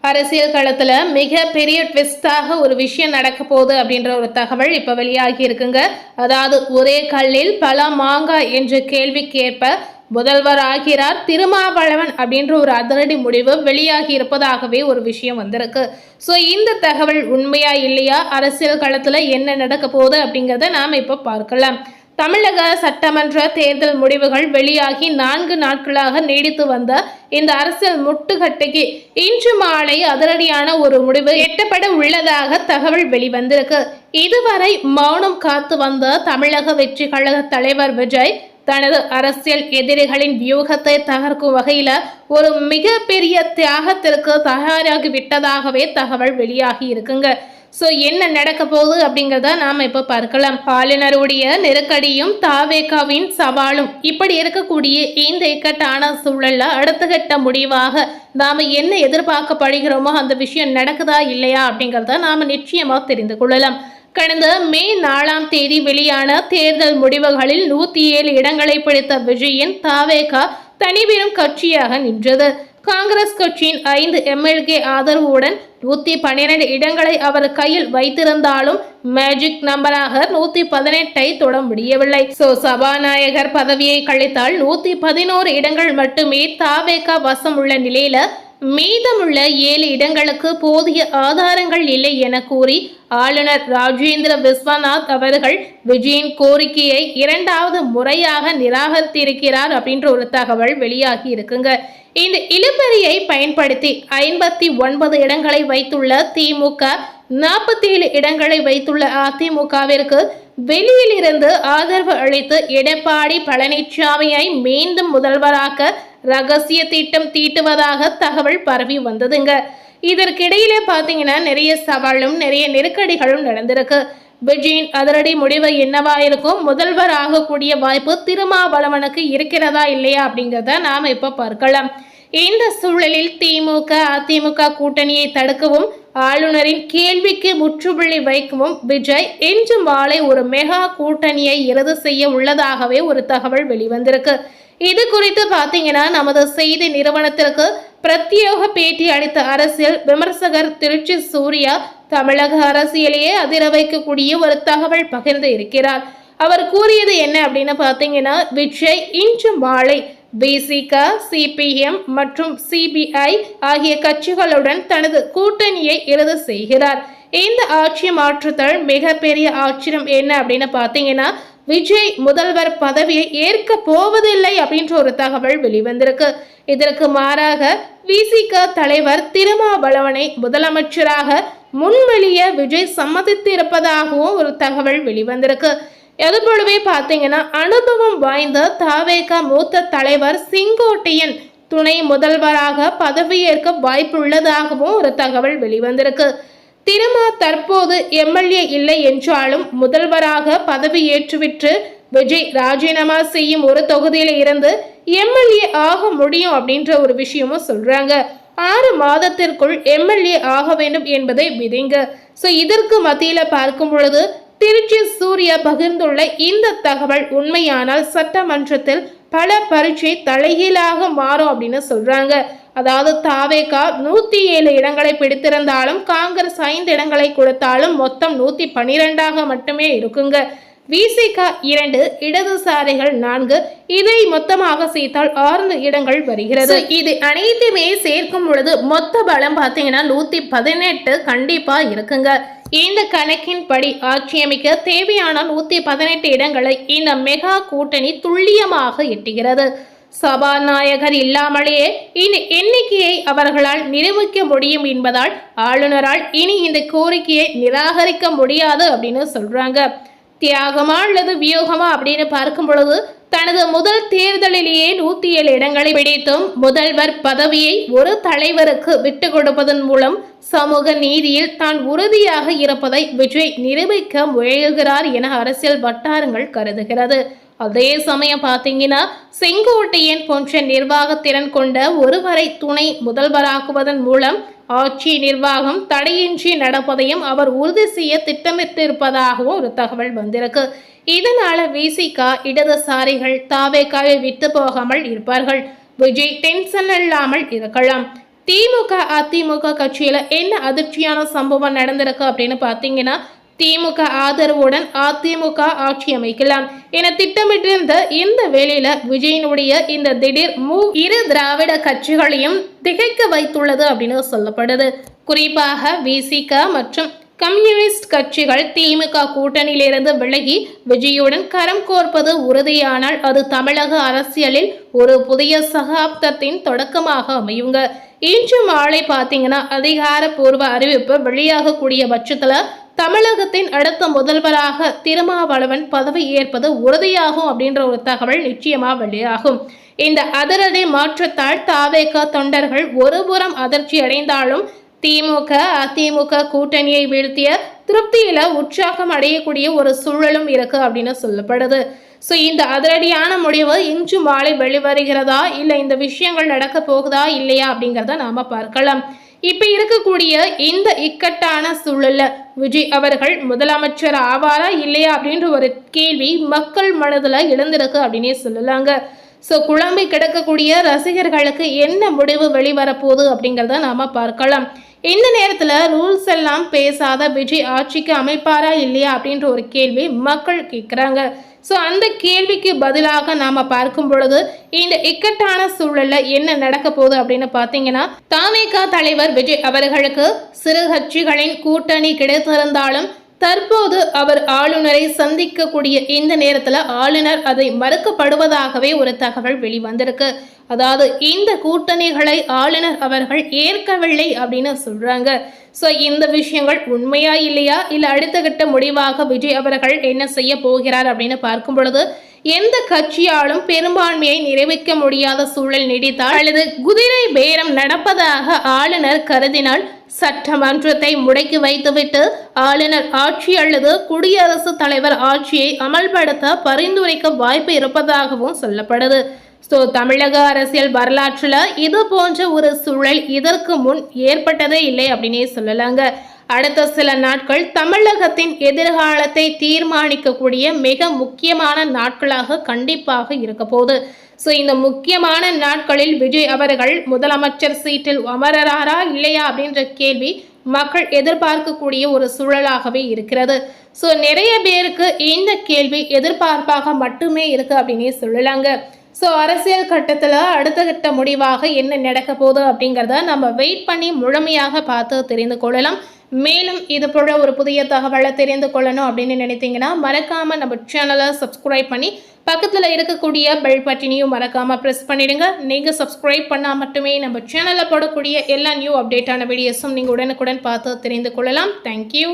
அரசியல் களத்துல மிக பெரிய ட்விஸ்டாக ஒரு விஷயம் நடக்க போகுது அப்படின்ற ஒரு தகவல் இப்ப வெளியாகி இருக்குங்க. அதாவது ஒரே கல்லில் பல மாங்காய் என்ற கேள்விக்கேற்ப முதல்வர் ஆகிறார் திருமாவளவன் அப்படின்ற ஒரு அதிரடி முடிவு வெளியாகி இருப்பதாகவே ஒரு விஷயம் வந்திருக்கு. ஸோ இந்த தகவல் உண்மையா இல்லையா, அரசியல் களத்துல என்ன நடக்க போகுது அப்படிங்கிறத நாம இப்ப பார்க்கலாம். தமிழக சட்டமன்ற தேர்தல் முடிவுகள் வெளியாகி 4 நாட்களாக நீடித்து வந்த இந்த அரசியல் முட்டுக்கட்டைக்கு இன்று மாலை அதிரடியான ஒரு முடிவு எட்டப்பட உள்ளதாக தகவல் வெளிவந்திருக்கு. இதுவரை மௌனம் காத்து வந்த தமிழக வெற்றி கழக தலைவர் விஜய் தனது அரசியல் எதிரிகளின் வியூகத்தை தகர்க்கும் வகையில ஒரு மிகப்பெரிய தியாகத்திற்கு தயாராகி விட்டதாகவே தகவல் வெளியாகி இருக்குங்க. ஸோ என்ன நடக்க போகுது அப்படிங்கிறத நாம இப்ப பார்க்கலாம். ஆளுநருடைய நெருக்கடியும் தாவேகாவின் சவாலும் இப்படி இருக்கக்கூடிய இந்த இக்கட்டான சூழல்ல அடுத்த கட்ட முடிவாக நாம என்ன எதிர்பார்க்கப்படுகிறோமோ அந்த விஷயம் நடக்குதா இல்லையா அப்படிங்கிறத நாம நிச்சயமா தெரிந்து கொள்ளலாம். கடந்த மே 4ஆம் தேதி வெளியான தேர்தல் முடிவுகளில் 107 இடங்களை பிடித்த விஜயின் தாவேகா தனிபெரும் கட்சியாக நின்றது. காங்கிரஸ் கட்சியின் 5 எம்எல்ஏ ஆதரவுடன் 112 இடங்களை அவர் கையில் வைத்திருந்தாலும் மேஜிக் நம்பராக 118ஐ தொட முடியவில்லை. சபாநாயகர் பதவியை கழித்தால் 111 இடங்கள் மட்டுமே தாவேகா வசம் உள்ள நிலையில மீதமுள்ள 7 இடங்களுக்கு போதிய ஆதாரங்கள் இல்லை என கூறி ஆளுநர் ராஜேந்திர விஸ்வநாத் அவர்கள் விஜயின் கோரிக்கையை 2வது முறையாக நிராகரித்திருக்கிறார் அப்படின்ற ஒரு தகவல் வெளியாகி இருக்குங்க. இந்த இழுபறியை பயன்படுத்தி 59 இடங்களை வைத்துள்ள திமுக 47 இடங்களை வைத்துள்ள அதிமுகவிற்கு வெளியில் இருந்து ஆதரவு அளித்து எடப்பாடி பழனிசாமியை மீண்டும் முதல்வராக்க ரகசிய திட்டம் தீட்டுவதாக தகவல் பரவி வந்ததுங்க. இதற்கிடையிலே பாத்தீங்கன்னா நிறைய சவாலும் நிறைய நெருக்கடிகளும் நடந்திருக்கு. விஜயின் அதிரடி முடிவு என்னவா இருக்கும், முதல்வர் ஆகக்கூடிய வாய்ப்பு திருமாவளவனுக்கு இருக்கிறதா இல்லையா அப்படிங்கிறத நாம இப்ப பார்க்கலாம். இந்த சூழலில் திமுக அதிமுக கூட்டணியை தடுக்கவும் ஆளுநரின் கேள்விக்கு முற்றுப்புள்ளி வைக்கவும் விஜய் இன்று மாலை ஒரு மெகா கூட்டணியை இறுதி செய்ய உள்ளதாகவே ஒரு தகவல் வெளிவந்திருக்கு. இது குறித்து பாத்தீங்கன்னா நமது செய்தி நிறுவனத்திற்கு பிரத்யேக பேட்டி அளித்த அரசியல் விமர்சகர் திருச்சி சூர்யா தமிழக அரசியலையே அதிர வைக்கக்கூடிய ஒரு தகவல் பகிர்ந்து இருக்கிறார். அவர் கூறியது என்ன அப்படின்னு பாத்தீங்கன்னா, விஜய் இன்று மாலை பிசிக, சிபிஎம் மற்றும் சிபிஐ ஆகிய கட்சிகளுடன் தனது கூட்டணியை இறுதி செய்கிறார். இந்த ஆட்சி மாற்றத்தால் மிகப்பெரிய ஆச்சரியம் என்ன அப்படின்னு பாத்தீங்கன்னா, விஜய் முதல்வர் பதவியை ஏற்க போவதில்லை அப்படின்ற ஒரு தகவல் வெளிவந்திருக்கு. இதற்கு மாறாக விசிக தலைவர் திருமாவளவனை முதலமைச்சராக முன்வெளிய விஜய் சம்மதித்து இருப்பதாகவும் ஒரு தகவல் வெளிவந்திருக்கு. அதுபோலவே பார்த்தீங்கன்னா அனுபவம் வாய்ந்த தாவேகா மூத்த தலைவர் செங்கோட்டையன் துணை முதல்வராக பதவியேற்க வாய்ப்புள்ளதாகவும் ஒரு தகவல் வெளிவந்திருக்கு. திருமா தற்போது எம்எல்ஏ இல்லை என்றாலும் முதல்வராக பதவியேற்றுவிட்டு விஜய் ராஜினாமா செய்யும் ஒரு தொகுதியில இருந்து எம்எல்ஏ ஆக முடியும் அப்படின்ற ஒரு விஷயமும் சொல்றாங்க. 6 மாதத்திற்குள் எம்எல்ஏ ஆக வேண்டும் என்பதை விதிங்க. ஸோ இதற்கு மத்தியில பார்க்கும் பொழுது திருச்சி சூர்யா பகிர்ந்துள்ள இந்த தகவல் உண்மையானால் சட்டமன்றத்தில் பல பரீட்சை தலைகீழாக மாறும் அப்படின்னு சொல்றாங்க. அதாவது தாவேகா 107 இடங்களை பிடித்திருந்தாலும் காங்கிரஸ் 5 இடங்களை கொடுத்தாலும் மொத்தம் 112ஆக மட்டுமே இருக்குங்க. விசிக 2, இடதுசாரிகள் 4, இதை மொத்தமாக சேர்த்தால் 6 இடங்கள் வருகிறது. இது அனைத்துமே சேர்க்கும் பொழுது மொத்த பலம் பார்த்தீங்கன்னா 118 கண்டிப்பா இருக்குங்க. இந்த கணக்கின்படி ஆட்சி அமைக்க தேவையான 118 இடங்களை இந்த மெகா கூட்டணி துல்லியமாக எட்டுகிறது. சபாநாயகர் இல்லாமலேயே இந்த எண்ணிக்கையை அவர்களால் நிரூபிக்க முடியும் என்பதால் ஆளுநரால் இனி இந்த கோரிக்கையை நிராகரிக்க முடியாது அப்படின்னு சொல்றாங்க. தியாகமா அல்லது வியோகமா அப்படின்னு பார்க்கும் பொழுது தனது முதல் தேர்தலிலேயே 107 இடங்களை பிடித்தும் முதல்வர் பதவியை ஒரு தலைவருக்கு விட்டு கொடுப்பதன் மூலம் சமூக நீதியில் தான் உறுதியாக இருப்பதை விஜய் நிரூபிக்க முயல்கிறார் என அரசியல் வட்டாரங்கள் கருதுகிறது. அதே சமயம் பார்த்தீங்கன்னா செங்கோட்டையன் போன்ற நிர்வாக திறன் கொண்ட ஒருவரை துணை முதல்வராக்குவதன் மூலம் ஆட்சி நிர்வாகம் தடையின்றி நடப்பதையும் அவர் உறுதி செய்ய திட்டமிட்டிருப்பதாகவும் ஒரு தகவல் வந்திருக்கு. இதனால விசிக இடதுசாரிகள் தாவேகாவை விட்டு போகாமல் இருப்பார்கள். விஜய் டென்ஷன் இல்லாமல் இருக்கலாம். திமுக அதிமுக கட்சியில என்ன அதிர்ச்சியான சம்பவம் நடந்திருக்கு அப்படின்னு பார்த்தீங்கன்னா, திமுக ஆதரவுடன் அதிமுக ஆட்சி அமைக்கலாம் என திட்டமிட்டிருந்த இந்த வேளையில விஜயனுடைய இந்த திடீர் மூவ் இரு திராவிட கட்சிகளையும் திகைக்க வைத்துள்ளது அப்படின்னு சொல்லப்படுது. குறிப்பாக விசிக மற்றும் கம்யூனிஸ்ட் கட்சிகள் திமுக கூட்டணியிலிருந்து விலகி விஜயுடன் கரம் கோர்ப்பது உறுதியானால் அது தமிழக அரசியலில் ஒரு புதிய சகாப்தத்தின் தொடக்கமாக அமையுங்க. இன்று மாலை பார்த்தீங்கன்னா அதிகாரப்பூர்வ அறிவிப்பு வெளியாகக்கூடிய பட்சத்துல தமிழகத்தின் அடுத்த முதல்வராக திருமாவளவன் பதவி ஏற்பது உறுதியாகும் அப்படின்ற ஒரு தகவல் நிச்சயமா வெளியாகும். இந்த அதிரடி மாற்றத்தால் தாவேக தொண்டர்கள் ஒருபுறம் அதிர்ச்சி அடைந்தாலும் திமுக அதிமுக கூட்டணியை வீழ்த்திய திருப்தியில உற்சாகம் அடையக்கூடிய ஒரு சூழலும் இருக்கு அப்படின்னு சொல்லப்படுது. ஸோ இந்த அதிரடியான முடிவு இன்று மாலை வெளிவருகிறதா இல்லை இந்த விஷயங்கள் நடக்க போகுதா இல்லையா அப்படிங்கிறத நாம பார்க்கலாம். இப்ப இருக்கக்கூடிய இந்த இக்கட்டான சூழல்ல விஜய் அவர்கள் முதலமைச்சர் ஆவாரா இல்லையா அப்படின்ற ஒரு கேள்வி மக்கள் மனதுல எழுந்திருக்கு அப்படின்னே சொல்லலாங்க. ஸோ குழம்பி கிடக்கக்கூடிய ரசிகர்களுக்கு என்ன முடிவு வெளிவரப்போகுது அப்படிங்கிறத நாம பார்க்கலாம். இந்த நேரத்தில் ரூல்ஸ் எல்லாம் பேசாத விஜய் ஆட்சிக்கு அமைப்பாரா இல்லையா அப்படின்ற ஒரு கேள்வி மக்கள் கேட்குறாங்க. ஸோ அந்த கேள்விக்கு பதிலாக நாம் பார்க்கும் பொழுது இந்த இக்கட்டான சூழல்ல என்ன நடக்க போகுது அப்படின்னு பார்த்தீங்கன்னா, தாவேகா தலைவர் விஜய் அவர்களுக்கு சிறு கட்சிகளின் கூட்டணி கிடைத்திருந்தாலும் தற்போது அவர் ஆளுநரை சந்திக்கக்கூடிய இந்த நேரத்தில் ஆளுநர் அதை மறுக்கப்படுவதாகவே ஒரு தகவல் வெளிவந்திருக்கு. அதாவது இந்த கூட்டணிகளை ஆளுநர் அவர்கள் ஏற்கவில்லை அப்படின்னு சொல்றாங்க. ஸோ இந்த விஷயங்கள் உண்மையா இல்லையா இல்லை அடுத்த கட்ட முடிவாக விஜய் அவர்கள் என்ன செய்ய போகிறார் அப்படின்னு பார்க்கும் பொழுது எந்த கட்சியாலும் பெரும்பான்மையை நிறைவேற்ற முடியாத சூழல் நீடித்தால் அல்லது குதிரை பேரம் நடப்பதாக ஆளுநர் கருதினால் சட்டமன்றத்தை முடக்கி வைத்துவிட்டு ஆளுநர் ஆட்சி அல்லது குடியரசுத் தலைவர் ஆட்சியை அமல்படுத்த பரிந்துரைக்க வாய்ப்பு இருப்பதாகவும் சொல்லப்படுது. ஸோ தமிழக அரசியல் வரலாற்றில் இது போன்ற ஒரு சூழல் இதற்கு முன் ஏற்பட்டதே இல்லை அப்படின்னே சொல்லலாங்க. அடுத்த சில நாட்கள் தமிழகத்தின் எதிர்காலத்தை தீர்மானிக்கக்கூடிய மிக முக்கியமான நாட்களாக கண்டிப்பாக இருக்க போகுது. ஸோ இந்த முக்கியமான நாட்களில் விஜய் அவர்கள் முதலமைச்சர் சீட்டில் அமரறாரா இல்லையா அப்படின்ற கேள்வி மக்கள் எதிர்பார்க்கக்கூடிய ஒரு சூழலாகவே இருக்கிறது. ஸோ நிறைய பேருக்கு இந்த கேள்வி எதிர்பார்ப்பாக மட்டுமே இருக்கு அப்படின்னே சொல்லலாங்க. ஸோ அரசியல் கட்டத்தில் அடுத்த கட்ட முடிவாக என்ன நடக்க போகுது அப்படிங்கிறத நம்ம வெயிட் பண்ணி முழுமையாக பார்த்து தெரிந்து கொள்ளலாம். மேலும் இது போல ஒரு புதிய தகவலை தெரிந்து கொள்ளணும் அப்படின்னு நினைத்தீங்கன்னா மறக்காம நம்ம சேனலை சப்ஸ்கிரைப் பண்ணி பக்கத்தில் இருக்கக்கூடிய பெல் பட்டனையும் மறக்காம ப்ரெஸ் பண்ணிடுங்க. நீங்கள் சப்ஸ்கிரைப் பண்ணால் மட்டுமே நம்ம சேனலில் போடக்கூடிய எல்லா நியூ அப்டேட்டான வீடியோஸும் நீங்கள் உடனுக்குடன் பார்த்து தெரிந்து கொள்ளலாம். தேங்க்யூ.